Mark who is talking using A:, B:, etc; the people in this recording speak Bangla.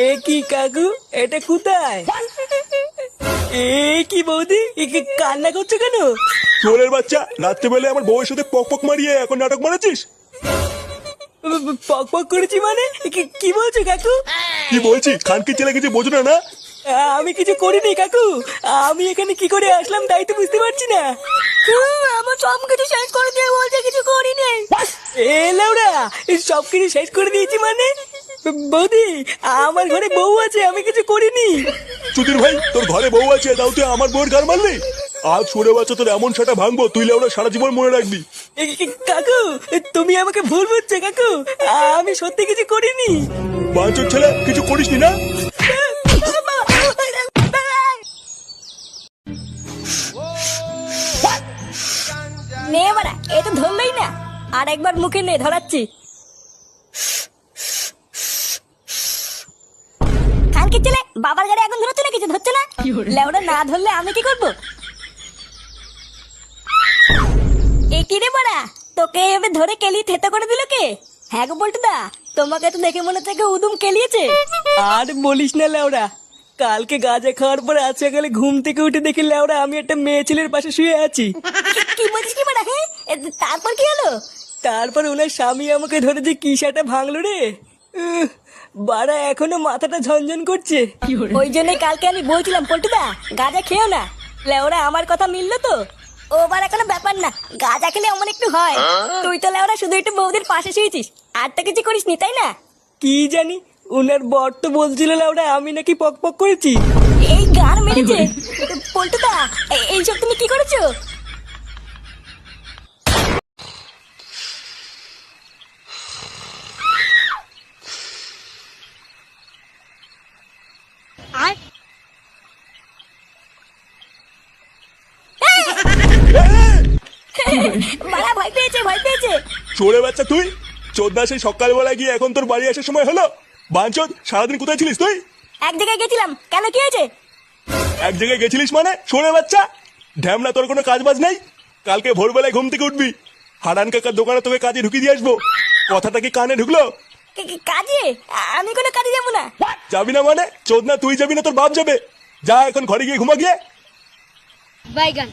A: এ কি কাকু, এটা কোথায়? এ কি বৌদি, কান্না করছো কেন?
B: চোরের বাচ্চা, রাত্রেবেলা আমার বউয়ের সাথে পক পক মারিয়ে এখন নাটক মারাচ্ছিস?
A: পক পক করেছি মানে? কি বলছো কাকু?
B: কি বলছি, খানকে ছেলে কিছু বোঝো না?
A: আমি কিছু করিনি কাকু। আমি এখানে কি করে আসলাম তাই তো বুঝতে পারছি না। আমার সব কিছু শেষ করে দিয়ে বলছে কিছু করিনি। এ লেওড়া, সব কিছু শেষ করে দিয়েছি মানে? বৌদি, আমার ঘরে বউ আছে, আমি কিছু করিনি।
B: চুদির ভাই, তোর ঘরে বউ আছে, তাও তুই আমার বউয়ের গার মারলি? আজ সরে বাচ্চা তোর এমন সেটা ভাঙবো, তুই লেওড়া সারা জীবন মনে রাখবি।
A: কাকু, তুমি আমাকে ভুল বুঝছো কাকু, আমি সত্যি কিছু করিনি।
B: বাঞ্চোর ছেলে, কিছু করিসনি না?
C: নে বাড়া, এ তো ধরলই না। আর একবার মুখে নে, ধরাচ্ছি। খানকে ছেলে, বাবার গাড়ি এখন ধরছে না, কিছু ধরছে না। লেওড়া না ধরলে আমি কি করবো? এ কি রে বাড়া, তোকে এভাবে ধরে কেলি থেতো করে দিল কে? হ্যাঁ গো পল্টুদা, তোমাকে তো দেখে মনে থেকে উদুম কেলিয়েছে।
A: আর বলিস না লেওড়া, কালকে গাঁজা খাওয়ার পর আজ সকালে ঘুম থেকে উঠে দেখি লেওড়া আমি একটা মেয়ে ছেলের পাশে শুয়ে আছি।
C: কি বলছিস কি বাড়া? হ্যাঁ, তারপর কি হলো?
A: তারপর ওনার স্বামী আমাকে ধরে যে কি সেটা ভাঙলো রে। বাড়া এখনো মাথাটা ঝনঝন করছে।
C: ওই জন্যই কালকে আমি বলছিলাম পল্টুদা, গাঁজা খেও না। লেওরা আমার কথা মিললো তো? ও বার কোনো ব্যাপার না, গাঁজা খেলে অমন একটু হয়। তুই তো লেওরা শুধু একটু বৌদির পাশে শুয়েছিস, আর তো কিছু করিস নি, তাই না?
A: কি জানি, উনার বর তো বলছিল লেওড়া আমি নাকি পক পক করেছি।
C: এই গান মেরেছে। পল্টুদা, এইসব তুমি কি করেছো? আর মারা ভয় পেয়েছে, ভয় পেয়েছে।
B: চোরের বাচ্চা তুই, চোদ্দা সেই সকালবেলা গিয়ে এখন তোর বাড়ি আসার সময় হলো? বাঞ্চোদ, সারাদিন কোথায় ছিলিস তুই?
C: এক জায়গায় গেছিলাম, কেন কি হয়েছে?
B: এক জায়গায় গেছিলিস মানে? চোরের বাচ্চা, ঢ্যামনা তোর কোনো কাজ বাজ নাই? কালকে ভোরবেলায় ঘুম থেকে উঠবি, হারান কাকার দোকানে তোকে কাজে ঢুকিয়ে দিয়ে আসবো। কথাটা কি কানে ঢুকলো?
C: কাজে? আমি কোনো কাজে যাবো না।
B: যাবি না মানে? চোদ না, তুই যাবি না তোর বাপ যাবে। যা এখন ঘরে গিয়ে ঘুমা গিয়ে।
C: বাইগান।